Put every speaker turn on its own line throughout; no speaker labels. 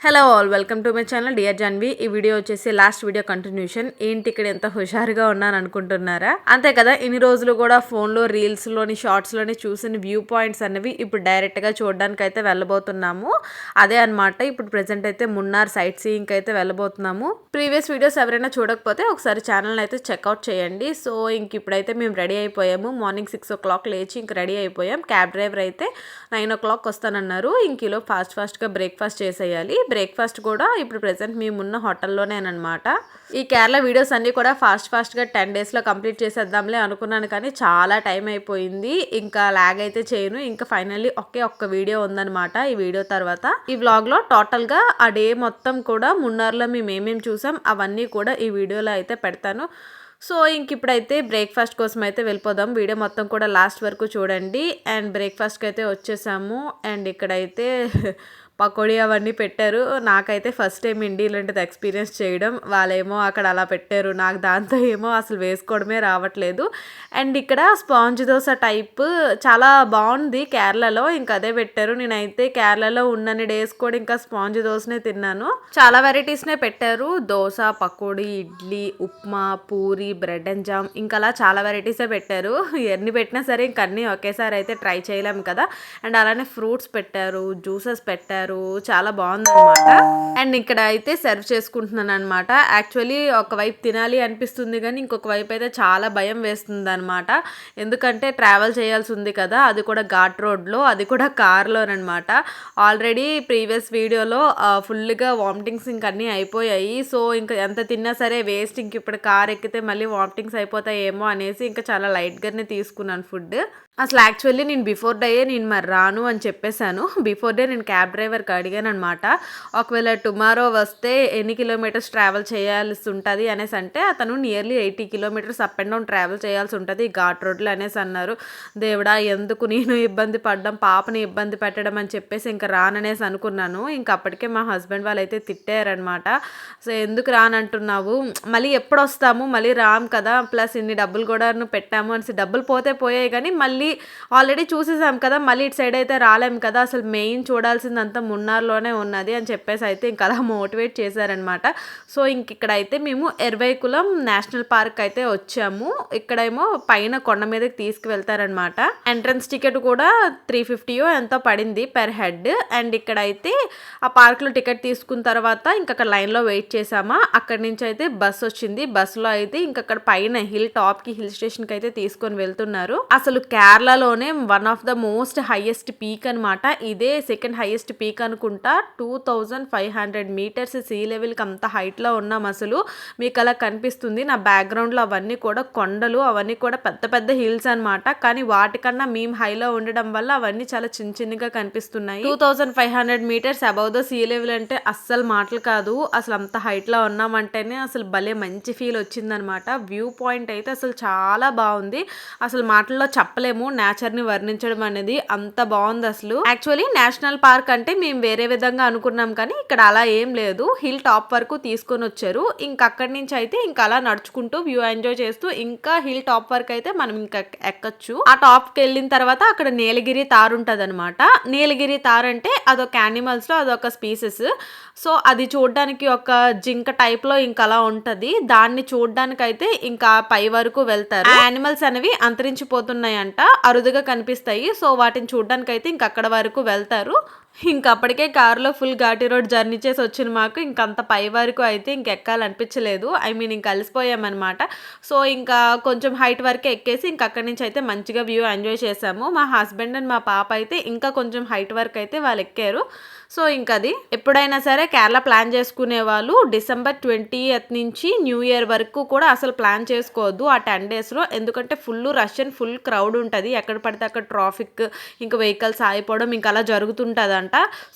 Hello all welcome to my channel dear Janvi. ఈ video వచ్చేసి last video continuation. ఏంటి ఇక్కడ ఎంత హుషారుగా ఉన్నాను అనుకుంటున్నారా? అంతే కదా, ఇన్ని రోజులు కూడా ఫోన్లో రీల్స్లోని షార్ట్స్లోని చూసిన వ్యూ పాయింట్స్ అనేవి ఇప్పుడు డైరెక్ట్గా చూడడానికి అయితే వెళ్ళబోతున్నాము. అదే అనమాట, ఇప్పుడు ప్రెసెంట్ అయితే మున్నార్ సైట్ సీయింగ్ అయితే వెళ్ళబోతున్నాము. ప్రీవియస్ వీడియోస్ ఎవరైనా చూడకపోతే ఒకసారి ఛానల్ అయితే చెక్అవుట్ చేయండి. సో ఇంక ఇప్పుడైతే మేము రెడీ అయిపోయాము. మార్నింగ్ 6 o'clock లేచి ఇంక రెడీ అయిపోయాం. క్యాబ్ డ్రైవర్ అయితే 9 o'clock వస్తానన్నారు. ఇంక ఈలో ఫాస్ట్గా బ్రేక్ఫాస్ట్ చేసేయాలి. బ్రేక్ఫాస్ట్ కూడా ఇప్పుడు ప్రెసెంట్ మేమున్న హోటల్లోనేనమాట. ఈ కేరళ వీడియోస్ అన్నీ కూడా ఫాస్ట్గా 10 daysలో కంప్లీట్ చేసేద్దాంలే అనుకున్నాను, కానీ చాలా టైం అయిపోయింది. ఇంకా లాగ్ అయితే చేయను. ఇంకా ఫైనల్లీ ఒక్క వీడియో ఉందనమాట. ఈ వీడియో తర్వాత ఈ వ్లాగ్లో టోటల్గా ఆ డే మొత్తం కూడా మున్నార్లో మేము ఏమేమి చూసాం అవన్నీ కూడా ఈ వీడియోలో అయితే పెడతాను. సో ఇంక ఇప్పుడైతే బ్రేక్ఫాస్ట్ కోసం అయితే వెళ్ళిపోదాం. వీడియో మొత్తం కూడా లాస్ట్ వరకు చూడండి. అండ్ బ్రేక్ఫాస్ట్కి అయితే వచ్చేసాము. అండ్ ఇక్కడైతే పకోడీ అవన్నీ పెట్టారు. నాకైతే ఫస్ట్ టైం ఇండి ఇలాంటిది ఎక్స్పీరియన్స్ చేయడం. వాళ్ళేమో అక్కడ అలా పెట్టారు, నాకు దాంతో ఏమో అసలు వేసుకోవడమే రావట్లేదు. అండ్ ఇక్కడ స్పాంజ్ దోశ టైప్ చాలా బాగుంది కేరళలో, ఇంకా అదే పెట్టారు. నేనైతే కేరళలో ఉన్నన్ని డేస్ కూడా ఇంకా స్పాంజ్ దోశనే తిన్నాను. చాలా వెరైటీస్నే పెట్టారు. Dosa, pakodi, idli, upma, puri, bread and jam, ఇంకా అలా చాలా వెరైటీసే పెట్టారు. ఎన్ని పెట్టినా సరే ఇంక అన్నీ ఒకేసారి అయితే ట్రై చేయలేము కదా. అండ్ అలానే ఫ్రూట్స్ పెట్టారు, జ్యూసెస్ పెట్టారు, చాలా బాగుందన్నమాట. అండ్ ఇక్కడ అయితే సర్వ్ చేసుకుంటున్నాను అనమాట. యాక్చువల్లీ ఒకవైపు తినాలి అనిపిస్తుంది, కానీ ఇంకొక వైపు అయితే చాలా భయం వేస్తుంది అనమాట. ఎందుకంటే ట్రావెల్ చేయాల్సి ఉంది కదా, అది కూడా ఘాట్ రోడ్లో, అది కూడా కార్లోనమాట. ఆల్రెడీ ప్రీవియస్ వీడియోలో ఫుల్గా వామిటింగ్స్ ఇంక అన్నీ అయిపోయాయి. సో ఇంకా ఎంత తిన్నా సరే వేస్ట్. ఇంక ఇప్పుడు కార్ ఎక్కితే మళ్ళీ వామిటింగ్స్ అయిపోతాయేమో అనేసి ఇంకా చాలా లైట్గానే తీసుకున్నాను ఫుడ్. అసలు యాక్చువల్లీ నేను బిఫోర్ డేయే నేను మరి రాను అని చెప్పేశాను. బిఫోర్ డే నేను క్యాబ్ డ్రైవర్కి అడిగాను అనమాట. ఒకవేళ టుమారో వస్తే ఎన్ని కిలోమీటర్స్ ట్రావెల్ చేయాల్సి ఉంటుంది అనేసి అంటే అతను nearly 80 kilometers up and down travel చేయాల్సి ఉంటుంది ఘాట్ రోడ్లో అనేసి అన్నారు. దేవుడా, ఎందుకు నేను ఇబ్బంది పడ్డం, పాపని ఇబ్బంది పెట్టడం అని చెప్పేసి ఇంకా రాననేసి అనుకున్నాను. ఇంకా అప్పటికే మా హస్బెండ్ వాళ్ళు అయితే తిట్టారనమాట. సో ఎందుకు రానంటున్నావు, మళ్ళీ ఎప్పుడు వస్తాము, మళ్ళీ రాము కదా, ప్లస్ ఇన్ని డబ్బులు కూడా పెట్టాము అనేసి. డబ్బులు పోతే పోయాయి, కానీ మళ్ళీ ఆల్రెడీ చూసేసాం కదా, మళ్ళీ ఇటు సైడ్ అయితే రాలేము కదా, అసలు మెయిన్ చూడాల్సిందంతా మున్నార్లోనే ఉన్నది అని చెప్పేసి అయితే ఇంకా అలా మోటివేట్ చేశారనమాట. సో ఇక్కడైతే మేము ఎర్వైకులం నేషనల్ పార్క్ అయితే వచ్చాము. ఇక్కడేమో పైన కొండ మీదకి తీసుకువెళ్తారనమాట. ఎంట్రన్స్ టికెట్ కూడా 350 ఎంతో పడింది పర్ హెడ్. అండ్ ఇక్కడైతే ఆ పార్క్లో టికెట్ తీసుకున్న తర్వాత ఇంకా అక్కడ లైన్లో వెయిట్ చేసామా. అక్కడి నుంచి అయితే బస్ వచ్చింది. బస్సులో అయితే ఇంకా అక్కడ పైన హిల్ స్టేషన్కి అయితే తీసుకొని వెళ్తున్నారు. అసలు కేరళలోనే one of the most highest peak అనమాట. ఇదే సెకండ్ హైయెస్ట్ పీక్ అనుకుంటా. 2500 meters సీ లెవెల్కి అంత హైట్లో ఉన్నాం. అసలు మీకు అలా కనిపిస్తుంది. నా బ్యాక్గ్రౌండ్లో అవన్నీ కూడా కొండలు, అవన్నీ కూడా పెద్ద పెద్ద హిల్స్ అనమాట. కానీ వాటికన్నా మేము హైలో ఉండడం వల్ల అవన్నీ చాలా చిన్నగా కనిపిస్తున్నాయి. 2500 meters above the sea level అంటే అస్సలు మాటలు కాదు. అసలు అంత హైట్లో ఉన్నామంటేనే అసలు భలే మంచి ఫీల్ వచ్చిందనమాట. వ్యూ పాయింట్ అయితే అసలు చాలా బాగుంది. అసలు మాటల్లో చెప్పలేము నేచర్ని వర్ణించడం అనేది, అంత బాగుంది అసలు. యాక్చువల్లీ నేషనల్ పార్క్ అంటే మేము వేరే విధంగా అనుకున్నాం, కానీ ఇక్కడ అలా ఏం లేదు. హిల్ టాప్ వరకు తీసుకొని వచ్చారు. ఇంకా అక్కడి నుంచి అయితే ఇంకా అలా నడుచుకుంటూ వ్యూ ఎంజాయ్ చేస్తూ ఇంకా హిల్ టాప్ వరకు అయితే మనం ఇంకా ఎక్కచ్చు. ఆ టాప్కి వెళ్ళిన తర్వాత అక్కడ నీలగిరి తారు ఉంటుంది అనమాట. నీలగిరి తారు అంటే అదొక యానిమల్స్ లో అదొక స్పీసెస్. సో అది చూడడానికి ఒక జింక టైప్ లో ఇంకా అలా ఉంటది. దాన్ని చూడడానికి అయితే ఇంకా పై వరకు వెళ్తారు. యానిమల్స్ అనేవి అంతరించిపోతున్నాయంట, అరుదుగా కనిపిస్తాయి. సో వాటిని చూడడానికి అయితే ఇంక అక్కడ వరకు వెళ్తారు. ఇంక అప్పటికే కారులో ఫుల్ ఘాటి రోడ్ జర్నీ చేసి వచ్చిన మాకు ఇంకంత పై వరకు అయితే ఇంకెక్కాలనిపించలేదు. ఇంక అలసిపోయామన్నమాట. సో ఇంకా కొంచెం హైట్ వరకే ఎక్కేసి ఇంక అక్కడి నుంచి అయితే మంచిగా వ్యూ ఎంజాయ్ చేసాము. మా హస్బెండ్ అండ్ మా పాప అయితే ఇంకా కొంచెం హైట్ వరకు అయితే వాళ్ళు ఎక్కారు. సో ఇంకా అది ఎప్పుడైనా సరే కేరళ ప్లాన్ చేసుకునే వాళ్ళు December 20th నుంచి న్యూ ఇయర్ వరకు కూడా అసలు ప్లాన్ చేసుకోవద్దు ఆ 10 daysలో. ఎందుకంటే full rush and full crowd ఉంటుంది. ఎక్కడ పడితే అక్కడ ట్రాఫిక్, ఇంకా వెహికల్స్ ఆగిపోవడం ఇంకా అలా జరుగుతుంటుంది.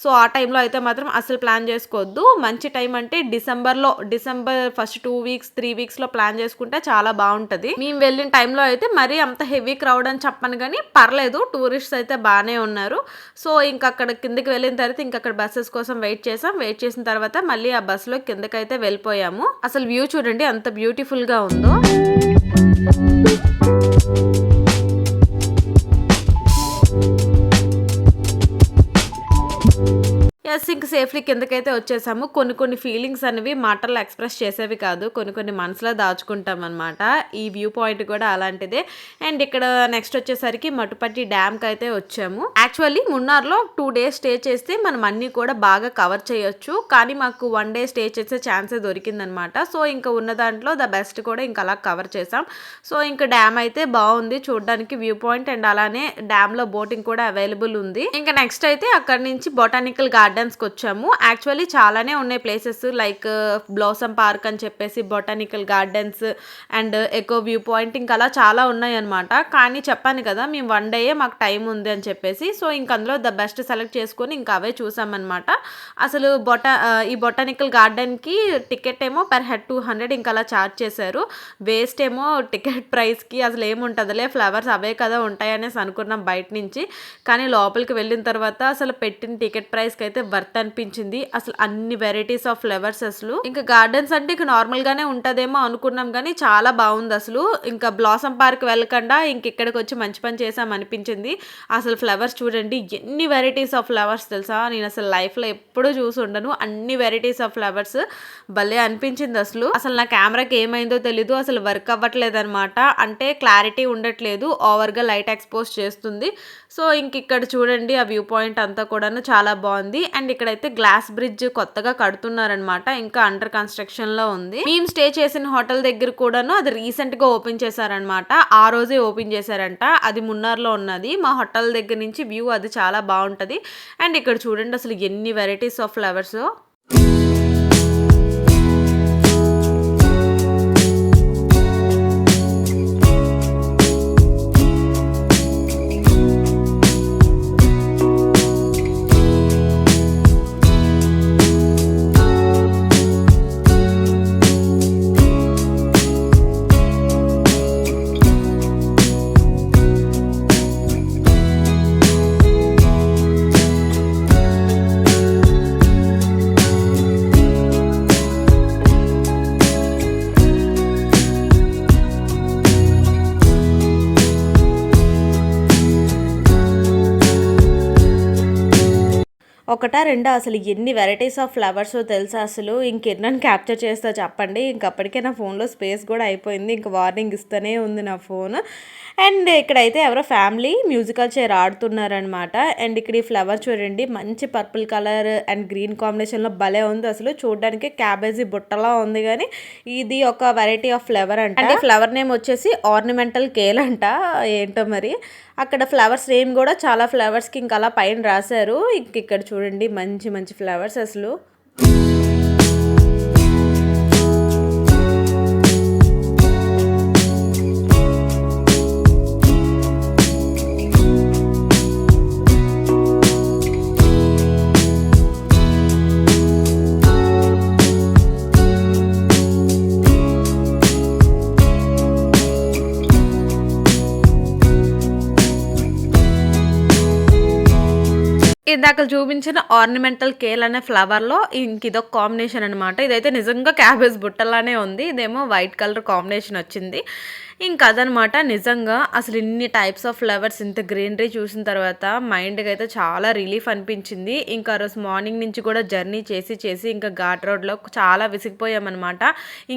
సో ఆ టైంలో అయితే మాత్రం అసలు ప్లాన్ చేసుకోవద్దు. మంచి టైం అంటే డిసెంబర్ ఫస్ట్ 2 weeks 3 weeksలో ప్లాన్ చేసుకుంటే చాలా బాగుంటుంది. మేము వెళ్ళిన టైంలో అయితే మరీ అంత హెవీ క్రౌడ్ అని చెప్పను, కానీ పర్లేదు, టూరిస్ట్స్ అయితే బాగానే ఉన్నారు. సో ఇంకా అక్కడ కిందకి వెళ్ళిన తర్వాత ఇంకా అక్కడ బస్సెస్ కోసం వెయిట్ చేసిన తర్వాత మళ్ళీ ఆ బస్సులో కిందకైతే వెళ్ళిపోయాము. అసలు వ్యూ చూడండి ఎంత బ్యూటిఫుల్ గా ఉందో. జస్ట్ ఇంక సేఫ్లీ కిందకైతే వచ్చేసాము. కొన్ని ఫీలింగ్స్ అనేవి మాటల్లో ఎక్స్ప్రెస్ చేసేవి కాదు, కొన్ని మనసులో దాచుకుంటాం అనమాట. ఈ వ్యూ పాయింట్ కూడా అలాంటిదే. అండ్ ఇక్కడ నెక్స్ట్ వచ్చేసరికి మటుపట్టి డ్యామ్కి అయితే వచ్చాము. యాక్చువల్లీ మున్నార్లో 2 days స్టే చేస్తే మనం అన్నీ కూడా బాగా కవర్ చేయొచ్చు, కానీ మాకు 1 day స్టే చేసే ఛాన్సే దొరికిందనమాట. సో ఇంకా ఉన్న దాంట్లో ద బెస్ట్ కూడా ఇంకా అలా కవర్ చేసాం. సో ఇంకా డ్యామ్ అయితే బాగుంది చూడడానికి, వ్యూ పాయింట్, అండ్ అలానే డ్యామ్ లో బోటింగ్ కూడా అవైలబుల్ ఉంది. ఇంకా నెక్స్ట్ అయితే అక్కడ నుంచి బొటానికల్ గార్డెన్స్ కి వచ్చాము. యాక్చువల్లీ చాలానే ఉన్నాయి ప్లేసెస్, లైక్ బ్లాసమ్ పార్క్ అని చెప్పేసి, botanical gardens and echo view point, ఇంకా అలా చాలా ఉన్నాయి అనమాట. కానీ చెప్పాను కదా మేము 1 day మాకు టైం ఉంది అని చెప్పేసి, సో ఇంక అందులో ద బెస్ట్ సెలెక్ట్ చేసుకొని ఇంకా అవే చూసామన్నమాట. అసలు ఈ బొటానికల్ గార్డెన్ కి టికెట్ ఏమో పర్ హెడ్ 200 ఇంకా అలా ఛార్జ్ చేశారు. వేస్ట్ ఏమో టికెట్ ప్రైస్ కి, అసలు ఏముంటుందిలే ఫ్లవర్స్ అవే కదా ఉంటాయనేసి అనుకున్నాం బయట నుంచి. కానీ లోపలికి వెళ్ళిన తర్వాత అసలు పెట్టిన టికెట్ ప్రైస్ కి అయితే వర్త్ అనిపించింది. అసలు అన్ని వెరైటీస్ ఆఫ్ ఫ్లవర్స్, అసలు ఇంకా గార్డెన్స్ అంటే ఇక నార్మల్ గానే ఉంటదేమో అనుకున్నాం, కానీ చాలా బాగుంది అసలు. ఇంకా బ్లాసమ్ పార్క్ వెళ్ళకుండా ఇంక ఇక్కడికి వచ్చి మంచి పని చేసాం అనిపించింది. అసలు ఫ్లవర్స్ చూడండి, ఎన్ని వెరైటీస్ ఆఫ్ ఫ్లవర్స్ తెలుసా, నేను అసలు లైఫ్ లో ఎప్పుడూ చూసి ఉండను అన్ని వెరైటీస్ ఆఫ్ ఫ్లవర్స్. భలే అనిపించింది అసలు. అసలు నా కెమెరాకి ఏమైందో తెలీదు, అసలు వర్క్ అవ్వట్లేదు అనమాట. అంటే క్లారిటీ ఉండట్లేదు, ఓవర్గా లైట్ ఎక్స్పోజ్ చేస్తుంది. సో ఇంక ఇక్కడ చూడండి ఆ వ్యూ పాయింట్ అంతా కూడాను చాలా బాగుంది. అండ్ ఇక్కడైతే గ్లాస్ బ్రిడ్జ్ కొత్తగా కడుతున్నారనమాట, ఇంకా అండర్ కన్స్ట్రక్షన్ లో ఉంది. మేము స్టే చేసిన హోటల్ దగ్గర కూడాను అది రీసెంట్ గా ఓపెన్ చేశారనమాట, ఆ రోజే ఓపెన్ చేశారంట. అది మున్నార్లో ఉన్నది. మా హోటల్ దగ్గర నుంచి వ్యూ అది చాలా బాగుంటది. అండ్ ఇక్కడ చూడండి అసలు ఎన్ని వెరైటీస్ ఆఫ్ ఫ్లవర్స్. ఒకటా రెండా అసలు ఎన్ని వెరైటీస్ ఆఫ్ ఫ్లవర్స్ తెలుసా అసలు. ఇంకెన్నని క్యాప్చర్ చేస్తా చెప్పండి. ఇంకప్పటికే నా ఫోన్లో స్పేస్ కూడా అయిపోయింది, ఇంకా వార్నింగ్ ఇస్తూనే ఉంది నా ఫోన్. అండ్ ఇక్కడైతే ఎవరో ఫ్యామిలీ మ్యూజికల్ చైర్ ఆడుతున్నారనమాట. అండ్ ఇక్కడ ఈ ఫ్లవర్ చూడండి, మంచి పర్పుల్ కలర్ అండ్ గ్రీన్ కాంబినేషన్లో భలే ఉంది అసలు. చూడడానికి క్యాబేజీ బుట్టలా ఉంది, కానీ ఇది ఒక వెరైటీ ఆఫ్ ఫ్లవర్ అంట. అంటే ఫ్లవర్ నేమ్ వచ్చేసి ఆర్నమెంటల్ కేల్ అంట, ఏంటో మరి. అక్కడ ఫ్లవర్స్ నేమ్ కూడా చాలా ఫ్లవర్స్కి ఇంకా అలా పైన రాశారు. ఇక్కడ చూడండి మంచి ఫ్లవర్స్ అసలు. ఇందాక చూపించిన ఆర్నమెంటల్ కేల్ అనే ఫ్లవర్లో ఇంక ఇదొక కాంబినేషన్ అనమాట. ఇదైతే నిజంగా క్యాబేజ్ బుట్టలానే ఉంది, ఇదేమో వైట్ కలర్ కాంబినేషన్ వచ్చింది. ఇంకా అదనమాట. నిజంగా అసలు ఇన్ని టైప్స్ ఆఫ్ ఫ్లవర్స్, ఇంత గ్రీనరీ చూసిన తర్వాత మైండ్కి అయితే చాలా రిలీఫ్ అనిపించింది. ఇంకా రోజు మార్నింగ్ నుంచి కూడా జర్నీ చేసి ఇంకా ఘాట్ రోడ్లో చాలా విసిగిపోయామన్నమాట.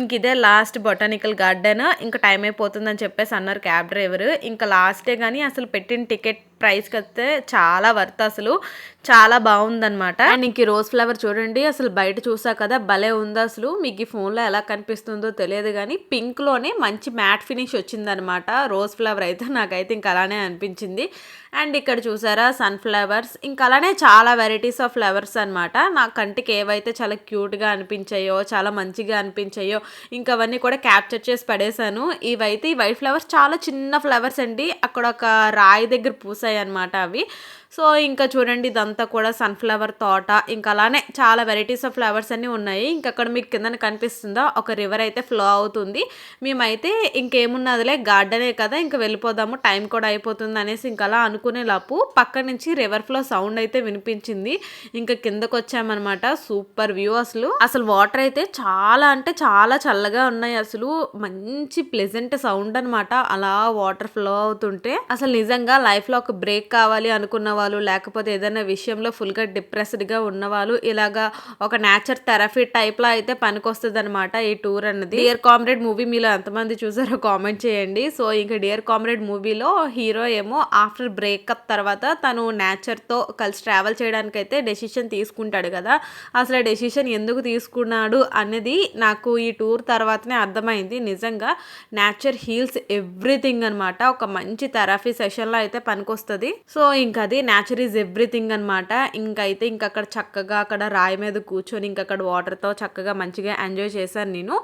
ఇంక ఇదే లాస్ట్ బొటానికల్ గార్డెన్, ఇంకా టైం అయిపోతుందని చెప్పేసి అన్నారు క్యాబ్ డ్రైవర్. ఇంకా లాస్టే కానీ అసలు పెట్టిన టికెట్ ప్రైస్కి అయితే చాలా వర్త్, అసలు చాలా బాగుందనమాట. అండ్ ఇంక రోజ్ ఫ్లవర్ చూడండి, అసలు బయట చూసా కదా భలే ఉంది అసలు. మీకు ఈ ఫోన్లో ఎలా కనిపిస్తుందో తెలియదు, కానీ పింక్లోనే మంచి మ్యాట్ ఫినిష్ వచ్చిందనమాట రోజ్ ఫ్లవర్ అయితే. నాకైతే ఇంకా అలానే అనిపించింది. అండ్ ఇక్కడ చూసారా సన్ఫ్లవర్స్, ఇంకా అలానే చాలా వెరైటీస్ ఆఫ్ ఫ్లవర్స్ అనమాట. నా కంటికి ఏవైతే చాలా క్యూట్గా అనిపించాయో, చాలా మంచిగా అనిపించాయో, ఇంకా అవన్నీ కూడా క్యాప్చర్ చేసి పడేశాను. ఇవైతే ఈ వైట్ ఫ్లవర్స్ చాలా చిన్న ఫ్లవర్స్ అండి, అక్కడ ఒక రాయి దగ్గర పూసాయి అనమాట అవి. సో ఇంకా చూడండి ఇదంతా కూడా సన్ఫ్లవర్ తోట, ఇంకా అలానే చాలా వెరైటీస్ ఆఫ్ ఫ్లవర్స్ అన్నీ ఉన్నాయి. ఇంకా అక్కడ మీకు కింద కనిపిస్తుందా ఒక రివర్ అయితే ఫ్లో అవుతుంది. మేమైతే ఇంకేమున్నదిలే గార్డెనే కదా ఇంకా వెళ్ళిపోదాము, టైం కూడా అయిపోతుంది అనేసి ఇంకా అలా అనుకునే లోపు పక్క నుంచి రివర్ ఫ్లో సౌండ్ అయితే వినిపించింది. ఇంకా కిందకు వచ్చామన్నమాట. సూపర్ వ్యూ అసలు వాటర్ అయితే చాలా అంటే చాలా చల్లగా ఉన్నాయి, అసలు మంచి ప్లెజెంట్ సౌండ్ అనమాట. అలా వాటర్ ఫ్లో అవుతుంటే అసలు నిజంగా లైఫ్ లో ఒక బ్రేక్ కావాలి అనుకున్న ఉన్నవాళ్ళు, లేకపోతే ఏదైనా విషయంలో ఫుల్గా డిప్రెస్డ్గా ఉన్నవాళ్ళు ఇలాగా ఒక నేచర్ థెరపీ టైప్లో అయితే పనికొస్తుందన్నమాట ఈ టూర్ అన్నది. డియర్ కామ్రేడ్ మూవీ మీలో ఎంతమంది చూసారో కామెంట్ చేయండి. సో ఇంకా డియర్ కామ్రేడ్ మూవీలో హీరో ఏమో ఆఫ్టర్ బ్రేకప్ తర్వాత తను నేచర్తో కలిసి ట్రావెల్ చేయడానికి అయితే డెసిషన్ తీసుకుంటాడు కదా. అసలు డెసిషన్ ఎందుకు తీసుకున్నాడు అనేది నాకు ఈ టూర్ తర్వాతనే అర్థమైంది. నిజంగా నేచర్ హీల్స్ ఎవ్రీథింగ్ అనమాట. ఒక మంచి థెరపీ సెషన్లో అయితే పనికొస్తుంది. సో ఇంకా అది నేచర్ ఈజ్ ఎవ్రీథింగ్ అనమాట. ఇంకైతే అక్కడ చక్కగా అక్కడ రాయి మీద కూర్చొని అక్కడ వాటర్తో చక్కగా మంచిగా ఎంజాయ్ చేశాను నేను.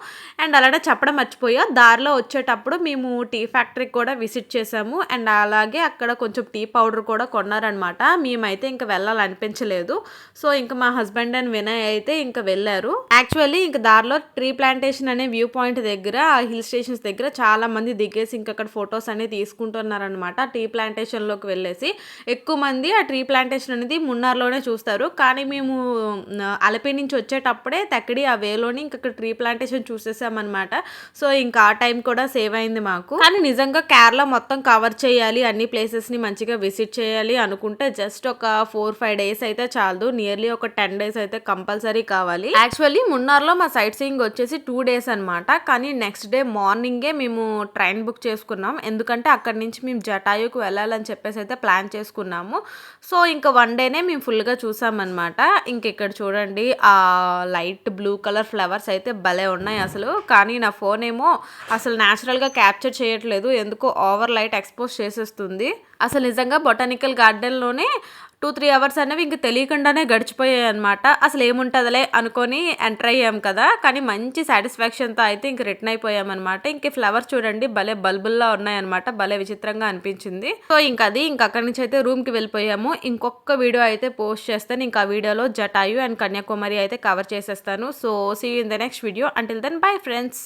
అండ్ అలానే చెప్పడం మర్చిపోయా, దారిలో వచ్చేటప్పుడు మేము టీ ఫ్యాక్టరీకి కూడా విజిట్ చేసాము. అండ్ అలాగే అక్కడ కొంచెం టీ పౌడర్ కూడా కొన్నారనమాట. మేమైతే ఇంకా వెళ్ళాలనిపించలేదు. సో ఇంకా మా హస్బెండ్ అండ్ వినయ్ అయితే ఇంకా వెళ్ళారు. యాక్చువల్లీ ఇంకా దారిలో ట్రీ ప్లాంటేషన్ అనే వ్యూ పాయింట్ దగ్గర, హిల్ స్టేషన్స్ దగ్గర చాలా మంది దిగేసి అక్కడ ఫొటోస్ అనేవి తీసుకుంటున్నారనమాట. టీ ప్లాంటేషన్లోకి వెళ్ళేసి ఎక్కువ మంది ఆ ట్రీ ప్లాంటేషన్ అనేది మున్నార్లోనే చూస్తారు. కానీ మేము అలపి నుంచి వచ్చేటప్పుడే తక్కడి ఆ వేలోని అక్కడ ట్రీ ప్లాంటేషన్ చూసేసామన్నమాట. సో ఇంకా ఆ టైం కూడా సేవ్ అయింది మాకు. కానీ నిజంగా కేరళ మొత్తం కవర్ చేయాలి, అన్ని ప్లేసెస్ని మంచిగా విజిట్ చేయాలి అనుకుంటే జస్ట్ ఒక 4-5 డేస్ అయితే చాలదు. నియర్లీ ఒక 10 డేస్ అయితే కంపల్సరీ కావాలి. యాక్చువల్లీ మున్నార్లో మా సైట్ సీయింగ్ వచ్చేసి 2 డేస్ అనమాట. కానీ నెక్స్ట్ డే మార్నింగే మేము ట్రైన్ బుక్ చేసుకున్నాం. ఎందుకంటే అక్కడి నుంచి మేము జటాయుకు వెళ్ళాలని చెప్పేసి అయితే ప్లాన్ చేసుకున్నాము. సో ఇంకా 1 డేనే మేము ఫుల్గా చూసామన్నమాట. ఇక్కడ చూడండి ఆ లైట్ బ్లూ కలర్ ఫ్లవర్స్ అయితే భలే ఉన్నాయి అసలు. కానీ నా ఫోన్ ఏమో అసలు న్యాచురల్గా క్యాప్చర్ చేయట్లేదు, ఎందుకో ఓవర్ లైట్ ఎక్స్పోజ్ చేసేస్తుంది. అసలు నిజంగా బొటానికల్ గార్డెన్లోనే 2-3 అవర్స్ అనేవి ఇంక తెలియకుండానే గడిచిపోయాయి అనమాట. అసలు ఏముంటుందిలే అనుకొని ఎంటర్ అయ్యాం కదా, కానీ మంచి సాటిస్ఫాక్షన్తో అయితే ఇంక రిటర్న్ అయిపోయామన్నమాట. ఇంక ఫ్లవర్స్ చూడండి భలే బల్బుల్లా ఉన్నాయన్నమాట, భలే విచిత్రంగా అనిపించింది. సో అది అక్కడి నుంచి అయితే రూమ్కి వెళ్ళిపోయాము. ఇంకొక వీడియో అయితే పోస్ట్ చేస్తాను. ఇంకా ఆ వీడియోలో జటాయు అండ్ కన్యాకుమారి అయితే కవర్ చేసేస్తాను. So see you in the next video. Until then bye friends.